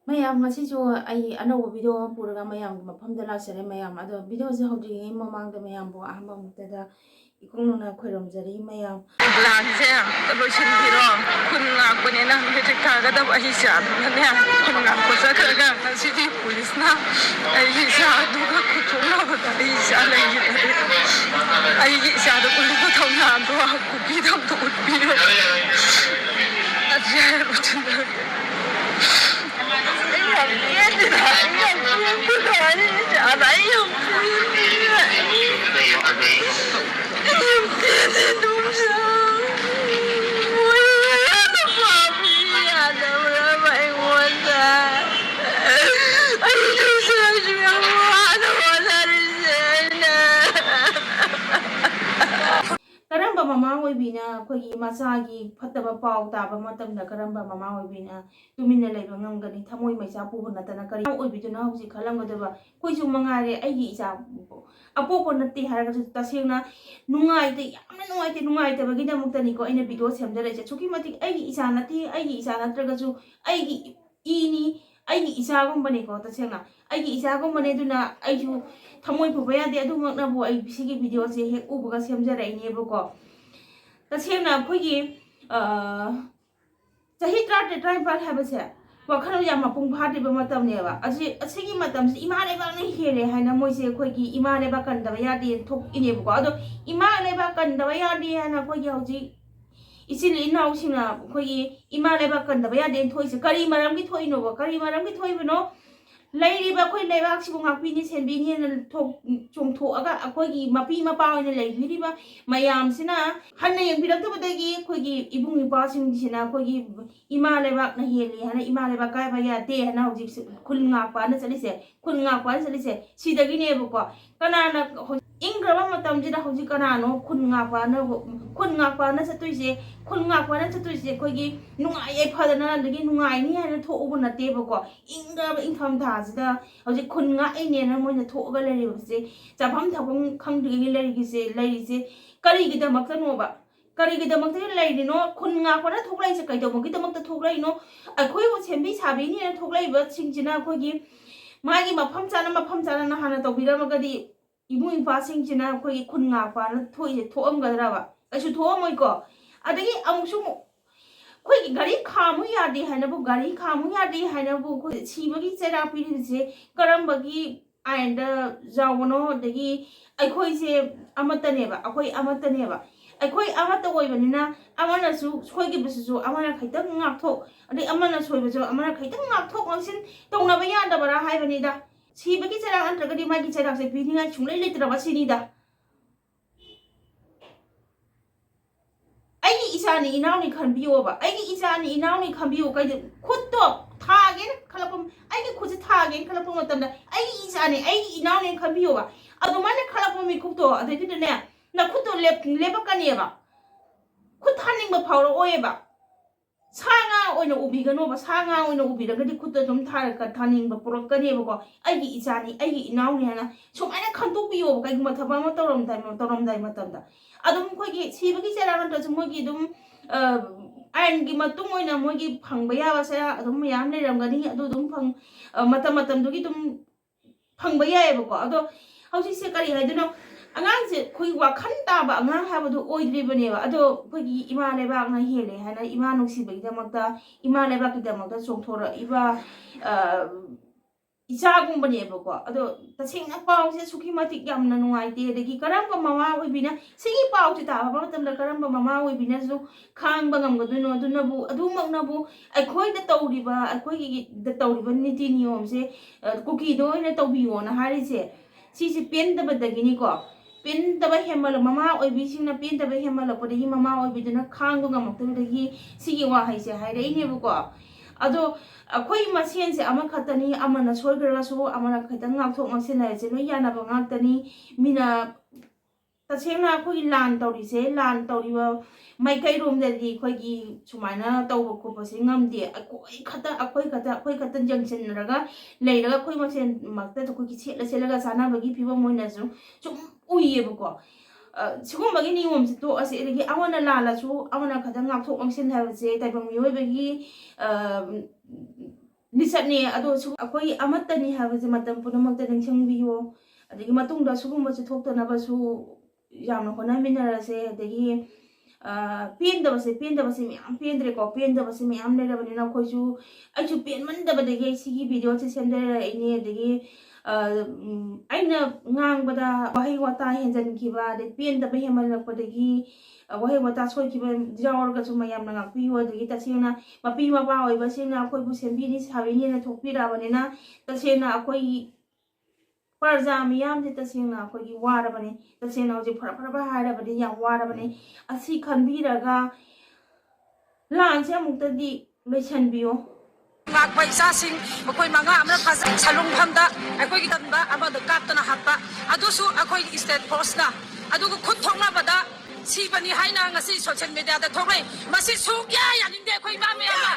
mayam ngasisu ai anawo video puraga mayam mafamda laksare mayam ado video se hawdri mamang da mayam bo ahamba mutada ikungna khoirom jari mayam Lanse lotion biro kun ngakune na hete kaga da ahi sha ne kun ngakko sa kaga na city police na ahi sha duga kuthona ba ahi sha lai yi ahi sha da kun ko thona do ku bi dam to bi ajya rotin da karamba mama oibina khoi masagi phattaba paw taba matamda karamba mama oibina tumina leiba ngamgani thamoi maisa pu natana kari oibiduna hausi khalamgadaba khoisu mangare aigi isa apopo natte haraga tasengna nungai te bagi namukta ni ko ina video semjare che chuki mati aigi isa natraga chu aigi ini aigi isa gumbani ko tasengna aigi isa gumbani duna aisu thamoi phuba yade adu makna bo ai sigi video se hek ubuga semjare ini boko tasengna khoigi chahi trai par habase wakhan ya mapung phati ba matam ne ba asigi matam si ima le ba nei hele haina moise khoigi ima le ba kan da ya de thok ine bu ko ado ima le ba kan da ya de hana khoigi hauji isili nau singa khoigi ima le ba kan da ya de thoi se kari maram gi thoi no ba kari maram gi thoi bino leiriba khoi leibak sibu ngakpi ni senbi ni thok chung tho aga khoigi mapi mapa oina leibiriba mayam sina hanna yang bidak to badagi khoigi ibung ipa sing sina khoigi ima lebak na heli hana ima lebak kai ba ya te hana hoji khul ngakpa na chali se khul ngakpa na chali se sidagi ne bu ko kana na ingraba matam jida hoji kana no khul ngakpa na chatuise khul ngakpa na chatuise khoigi nungai ai phadana dagi nungai ni hana tho ubu na te bu ko ingraba intham tha sida hoji khul nga ai ne na moina tho ga le ri se chapam thapam khangdigi le ri se lai se kari gi da makta no ba kari gi da makta lai ri no khul ngakpa na thok lai se kai do gi da makta thok lai no ai khoi bo sembi sabi ni na thok lai ba singchina khoigi magi mafam chana na hana to bira magadi ibung ipa singchina khoigi khul ngakpa na thoi se thoam ga dra ba aisu thoam moi ko adagi amusu khoigi gari khamu ya de hana bu gari khamu ya de hana bu khoi chibagi chera pi se karam bagi ainda jawno dagi ai khoi se amatane ba akhoi amata oibanina amana su khoigi bisu amana khaitang ngak thok adi amana soibajo amana khaitang ngak thok ngsin tongna ba ya da bara haibani da chibagi chera antragadi magi chera se pininga chunglai letra ba sini da aigi isani inauni khanbiyo ba aigi isani inauni khanbiyo kai khutto thagen khalapum aigi khuji thagen khalapum matamda aigi isani aigi inauni khanbiyo ba adumane khalapum mi khutto adai ne na khutto lebakani ba khut haning ba phawro oye ba sanga oina ubigano ba sanga oina ubiragadi khutto dum tharaka thaning ba porokani ba ko aigi isani aigi inauni hana sumaina khantobiyo ba kai mathaba ma torom dai matamda adum khoigi sibagi chera ran to mogi dum ain gi matung oina mogi phangba ya ba sa adum yam ne ramgani adu dum phang matam dugi dum phangba ya ba ko ado hausi se kari haidino angang se khoi wakhan ta ba angang ha ba do oidri bane ba ado khoigi ima le ba na hele hana ima nuksi ba damakta ima le ba ki damakta chongthora iba isagum bane ba ko ado tasing na paw se suki matik yam na nuai te degi karamba mama oibina singi paw ti ta ba tam da karamba mama oibina su khang ba ngam gadu no aduna bu adu mak na bu ai khoi da tawri ba ai khoi gi da tawri ba niti niyom se kuki do ina tawbiyo na hari se si pen da ba dagi ni ko pen da ba hemal mama oibi sing na pen da ba hemal ko degi mama oibi duna khang ba ngam ta degi sigi wa hai se hai rei ne bu ko ado akhoi masen se ama khatani amana soigra so amana khatang ngak thok masen lai se no yana ba ngak tani mina tasengna akhoi lan tawri se lan tawri ba mai kai rom da di khoi gi sumaina taw ko pa se ngam de akhoi khata junction raga lei raga khoi masen makta to ki chela ga sana bagi piba moina su chum uye bu ko sikum bagi ni om se to ase ri awana la su awana khatang ngak thok masen ha se tai bang mi oi bagi ꯂꯤꯆꯠꯅꯦ ꯑꯗꯣ ꯑꯩꯈꯣꯏ ꯑꯃꯠꯇꯅꯤ ꯍꯥꯏꯕꯁꯦ ꯃꯇꯝ ꯄꯨꯝꯅꯃꯛꯇ ꯅꯤꯡꯁꯤꯡꯕꯤꯌꯣ ꯑꯗꯒꯤ ꯃꯇꯨꯡꯗ ꯁꯤꯒꯨꯝꯕꯁꯦ ꯊꯣꯛꯇꯅꯕꯁꯨ ꯌꯥꯝꯅ ꯍꯣꯠꯅꯃꯤꯟꯅꯔꯁꯦ ꯑꯗꯒꯤ ꯄꯦꯟꯗꯕꯁꯦ ꯃꯌꯥꯝ ꯄꯦꯟꯗ꯭ꯔꯦꯀꯣ ꯄꯦꯟꯗꯕꯁꯦ ꯃꯌꯥꯝ ꯂꯩꯔꯕꯅꯤꯅ ꯑꯩꯁꯨ ꯄꯦꯟꯃꯟꯗꯕꯗꯒꯤ ꯑꯩ ꯁꯤꯒꯤ ꯚꯤꯗꯤꯑꯣꯁꯦ ꯁꯦꯝꯖꯔꯛꯏꯅꯦ ꯑꯗꯒꯤ ꯑꯩꯅ ꯉꯥꯡꯕꯗ ꯋꯥꯍꯩ ꯋꯥꯇꯥ ꯍꯦꯟꯖꯟꯈꯤꯕ ꯑꯗꯩ ꯄꯦꯟꯗꯕ ꯍꯦꯟꯃꯜꯂꯛꯄꯗꯒꯤ ꯋꯥꯍꯩ ꯋꯥꯇꯥ ꯁꯣꯏꯈꯤꯕ ꯌꯥꯎꯔꯒꯁꯨ ꯃꯌꯥꯝꯅ ꯉꯥꯛꯄꯤꯌꯨ ꯑꯗꯒꯤ ꯇꯁꯦꯡꯅ ꯃꯄꯤ ꯃꯄꯥ ꯑꯣꯏꯕꯁꯤꯡꯅ ꯑꯩꯈꯣꯏꯕꯨ ꯁꯦꯝꯕꯤꯅꯤ ꯁꯥꯕꯤꯅꯤꯅ ꯊꯣꯛꯄꯤꯔꯛꯑꯕꯅꯤ나 तसेंना अखोई प्रजा मियामजे तसेंना अखोई वारबने तसेंना हौजिक फरफरबा हारबने याम वारबने असि खनबीरगा लानसे अमुक्तदि लोइसनबियो ngakpai sa sing akoi manga amra phasa salung phamda akoi gi tanba amada kaptana happa adusu akoi state force na adugu khut thongna bada si bani haina ngasi social media da thongai masi sukya yaningde akoi ba me ama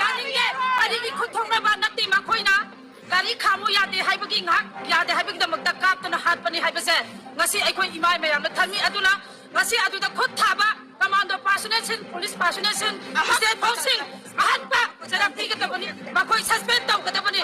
yaningde ari gi khut thongna ba natti makoi na gari khamu yade haibagi ngak yade haibagi da makta kaptana hatpani haibase ngasi akoi imai me yamna thami aduna ngasi aduda khut thaba commando personnel police personnel state force ahad pa sarap tiga tabani makoi suspend taw ka tabani